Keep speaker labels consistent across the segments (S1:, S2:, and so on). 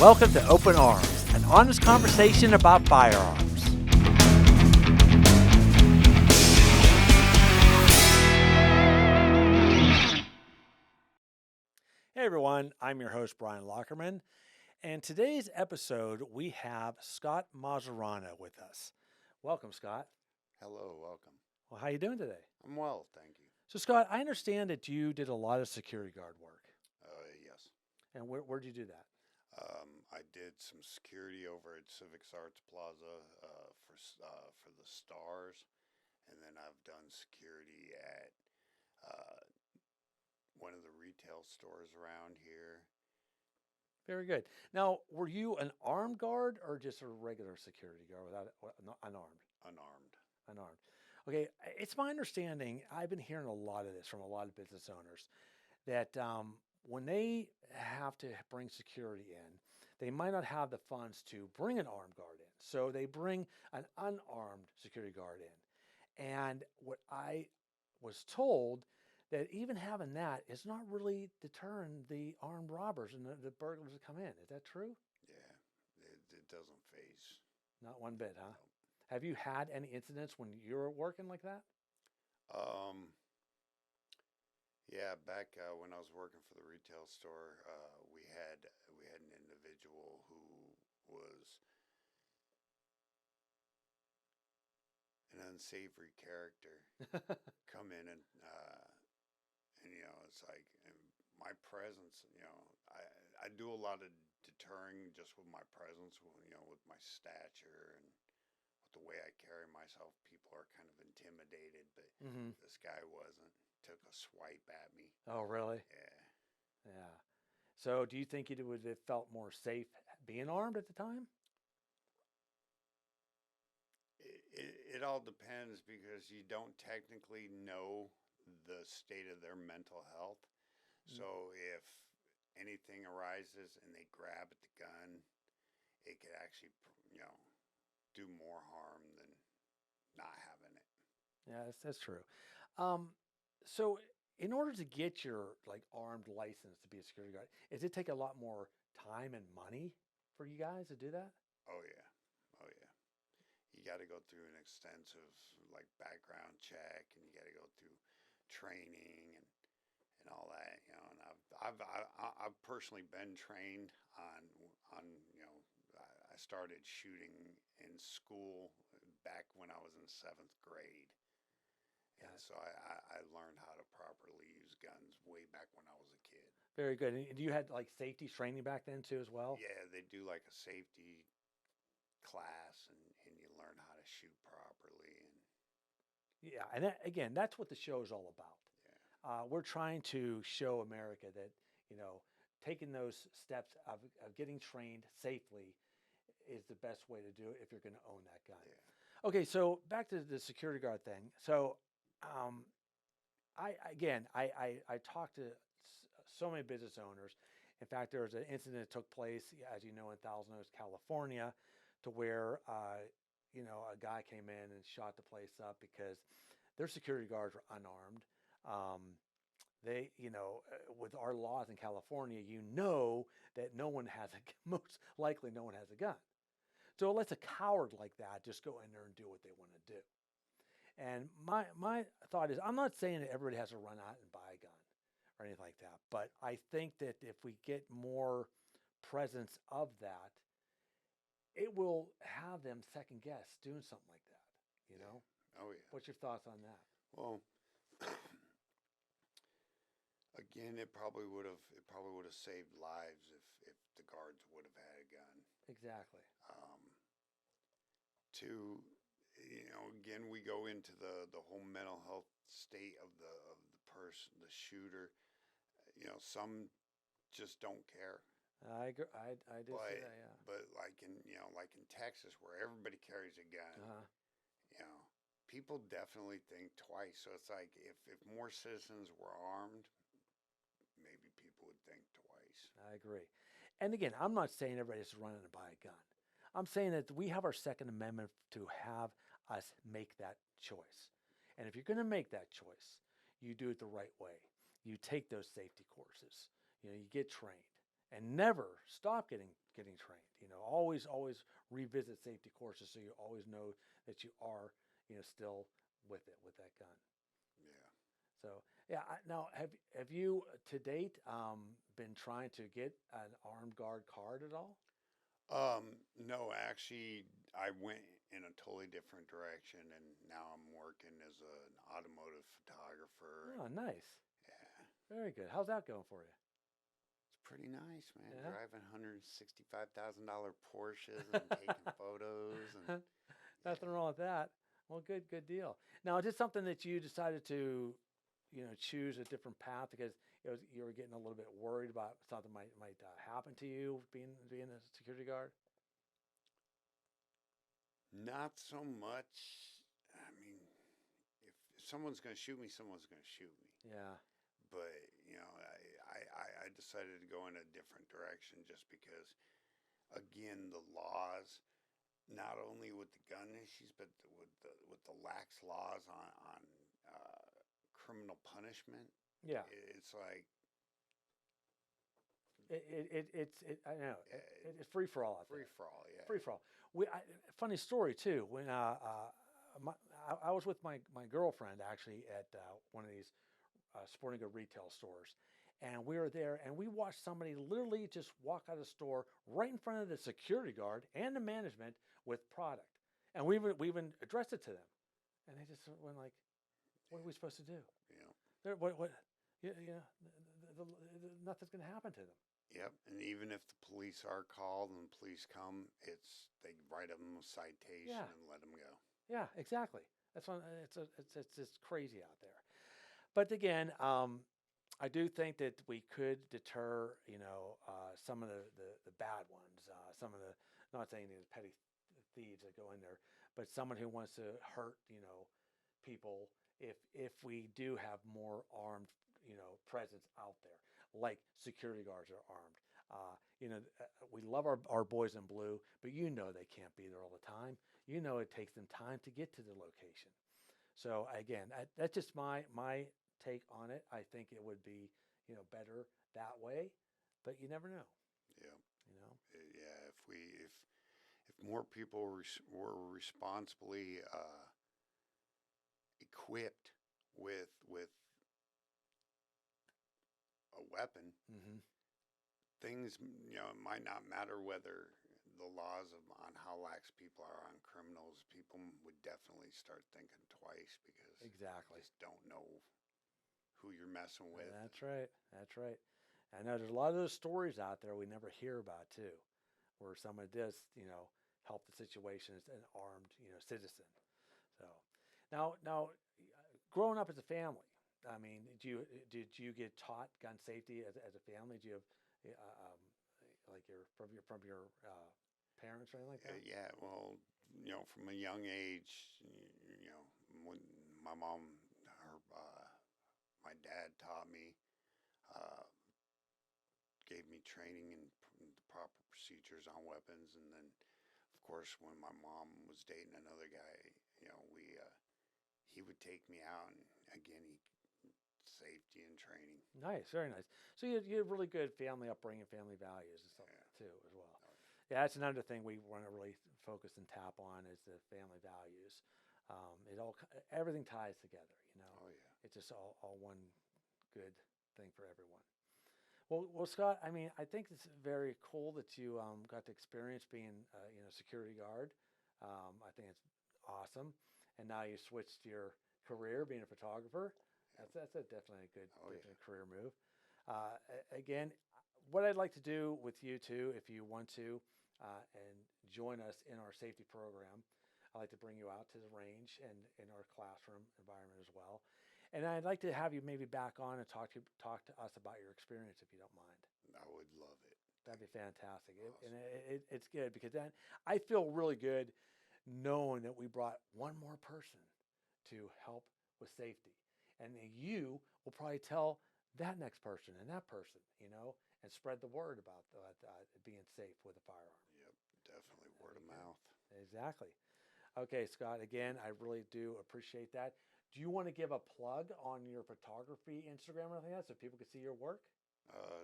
S1: Welcome to Open Arms, an honest conversation about firearms. Hey everyone, I'm your host Brian Lockerman, and today's episode we have Scott Mazzarano with us. Welcome, Scott.
S2: Hello, welcome.
S1: Well, how you doing today?
S2: I'm well, thank you.
S1: So, Scott, I understand that you did a lot of security guard work,
S2: Yes.
S1: and where'd you do that?
S2: I did some security over at Civics Arts Plaza for the Stars, and then I've done security at one of the retail stores around here.
S1: Very good. Now, were you an armed guard or just a regular security guard without unarmed?
S2: Unarmed.
S1: Unarmed. Okay, it's my understanding. I've been hearing a lot of this from a lot of business owners that when they have to bring security in, they might not have the funds to bring an armed guard in. So they bring an unarmed security guard in. And what I was told that even having that is not really deterring the armed robbers and the burglars that come in. Is that true?
S2: Yeah, it doesn't phase.
S1: Not one bit, huh?
S2: No.
S1: Have you had any incidents when you were working like that?
S2: Yeah, back when I was working for the retail store, we had an individual who was an unsavory character come in and it's like my presence. I do a lot of deterring just with my presence, with my stature and with the way I carry myself. People are kind of intimidated, but
S1: Mm-hmm.
S2: this guy wasn't. Took a swipe at me.
S1: Oh, really?
S2: Yeah.
S1: Yeah. So, do you think it would have felt more safe being armed at the time?
S2: It all depends because you don't technically know the state of their mental health. So if anything arises and they grab at the gun, it could actually, do more harm than not having it.
S1: Yeah, that's true. Um, so, in order to get your armed license to be a security guard, does it take a lot more time and money for you guys to do that?
S2: Oh yeah, oh yeah. You got to go through an extensive background check, and you got to go through training and all that. And I've personally been trained on. I started shooting in school back when I was in seventh grade. And so I learned how to properly use guns way back when I was a kid.
S1: Very good. And you had safety training back then too, as well.
S2: Yeah, they do like a safety class, and you learn how to shoot properly. And
S1: Yeah, and again, that's what the show is all about.
S2: yeah,
S1: We're trying to show America that taking those steps of getting trained safely is the best way to do it if you're going to own that gun.
S2: yeah,
S1: Okay, so back to the security guard thing. So, um, I talked to so many business owners. In fact, there was an incident that took place, as you know, in Thousand Oaks, California, to where a guy came in and shot the place up because their security guards were unarmed. With our laws in California, that no one has most likely no one has a gun. So it lets a coward like that just go in there and do what they want to do. And my thought is, I'm not saying that everybody has to run out and buy a gun or anything like that, but I think that if we get more presence of that, it will have them second guess doing something like that. You know,
S2: oh yeah.
S1: what's your thoughts on that?
S2: Well, again, it probably would have saved lives if the guards would have had a gun.
S1: Exactly.
S2: Again, we go into the whole mental health state of the person, the shooter. Some just don't care.
S1: I agree. I do
S2: But
S1: see that. Yeah.
S2: but like in Texas, where everybody carries a gun,
S1: Uh-huh.
S2: you know, people definitely think twice. So it's like if more citizens were armed, maybe people would think twice.
S1: I agree. And again, I'm not saying everybody has to run in and buy a gun. I'm saying that we have our Second Amendment to have us make that choice. And if you're going to make that choice, you do it the right way. You take those safety courses. You get trained. and never stop getting trained. Always revisit safety courses so you always know that you are still with that gun.
S2: Yeah.
S1: So yeah, now have you to date been trying to get an armed guard card at all?
S2: No, actually, I went in a totally different direction, and now I'm working as an automotive photographer.
S1: Oh, nice,
S2: Yeah,
S1: very good. How's that going for you?
S2: it's pretty nice, man.
S1: Yeah.
S2: Driving $165,000 Porsches and taking photos, and
S1: Nothing
S2: yeah.
S1: wrong with that. Well, good deal. Now, is it something that you decided to, choose a different path because you were getting a little bit worried about something might happen to you being a security guard?
S2: Not so much. I mean, if someone's going to shoot me, someone's going to shoot me.
S1: Yeah,
S2: But I decided to go in a different direction just because, again, the laws, not only with the gun issues, but with the lax laws on criminal punishment.
S1: yeah.
S2: It's like
S1: It's I know it's free for all out
S2: free
S1: there.
S2: for all. Yeah.
S1: Free for all. Funny story too. When my, I was with my girlfriend actually at one of these sporting good retail stores, and we were there, and we watched somebody literally just walk out of the store right in front of the security guard and the management with product, and we even addressed it to them, and they just went like, "What are we supposed to do?
S2: You know.
S1: What? Nothing's going to happen to them."
S2: Yep. And even if the police are called and the police come, they write them a citation
S1: Yeah.
S2: and let them go.
S1: Yeah, exactly. That's one. It's just crazy out there. But again, I do think that we could deter, some of the bad ones. Some of the, not saying these petty thieves that go in there, but someone who wants to hurt, people. If we do have more armed, presence out there, like security guards are armed. We love our boys in blue, but they can't be there all the time. It takes them time to get to the location. So again, that's just my take on it. I think it would be better that way, but you never know.
S2: Yeah.
S1: You know.
S2: Yeah. If more people were responsibly equipped with a weapon,
S1: Hmm.
S2: things, it might not matter whether the laws on how lax people are on criminals. People would definitely start thinking twice because
S1: Exactly.
S2: you just don't know who you're messing with.
S1: That's right. That's right. I know there's a lot of those stories out there we never hear about too, where someone does, help the situation as an armed, citizen. So now, growing up as a family, I mean, did you get taught gun safety as a family? Do you have, like from your parents or anything like that?
S2: Yeah, well, from a young age, when my mom, my dad taught me, uh, gave me training and the proper procedures on weapons, and then, of course, when my mom was dating another guy, he would take me out, and again, safety and training.
S1: Nice, very nice. So you have really good family upbringing, family values and stuff
S2: Yeah.
S1: too as well.
S2: Oh,
S1: Yeah, that's another thing we want to really focus and tap on is the family values. Everything ties together.
S2: oh yeah.
S1: It's just all one good thing for everyone. Well, Scott. I mean, I think it's very cool that you got to experience being, security guard. I think it's awesome, and now you switched your career being a photographer. That's definitely a good
S2: Oh yeah.
S1: definitely career move. Again, what I'd like to do with you too, if you want to, and join us in our safety program, I'd like to bring you out to the range and in our classroom environment as well. And I'd like to have you maybe back on and talk to us about your experience if you don't mind.
S2: I would love it.
S1: That'd be fantastic.
S2: Awesome.
S1: It's good because then I feel really good knowing that we brought one more person to help with safety. And then you will probably tell that next person and that person, and spread the word about being safe with a firearm.
S2: Yep, definitely
S1: That'd
S2: word
S1: be
S2: of
S1: good.
S2: mouth.
S1: Exactly. Okay, Scott, again, I really do appreciate that. Do you want to give a plug on your photography Instagram or anything like that so people can see your work?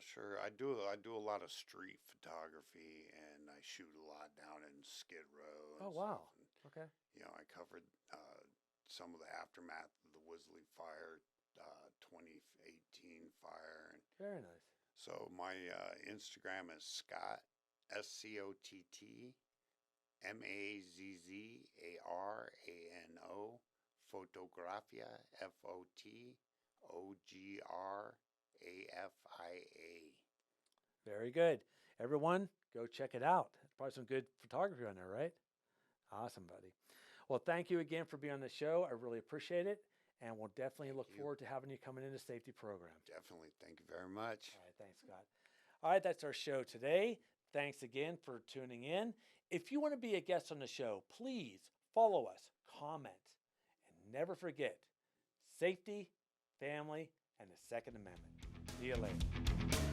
S2: Sure. I do a lot of street photography, and I shoot a lot down in Skid Row and
S1: Oh,
S2: stuff.
S1: wow.
S2: And
S1: Okay.
S2: I covered some of the aftermath of the Wisley fire, 2018 fire, and
S1: Very nice.
S2: so my Instagram is Scott ScottMazzarano Fotografia Fotografia.
S1: Very good. Everyone, go check it out. Probably some good photography on there, right? Awesome, buddy. Well, thank you again for being on the show. I really appreciate it. And we'll definitely
S2: Thank
S1: look
S2: you.
S1: forward to having you coming in the safety program.
S2: Definitely. Thank you very much.
S1: All right. Thanks, Scott. All right. That's our show today. Thanks again for tuning in. If you want to be a guest on the show, please follow us, comment, and never forget safety, family, and the Second Amendment. See you later.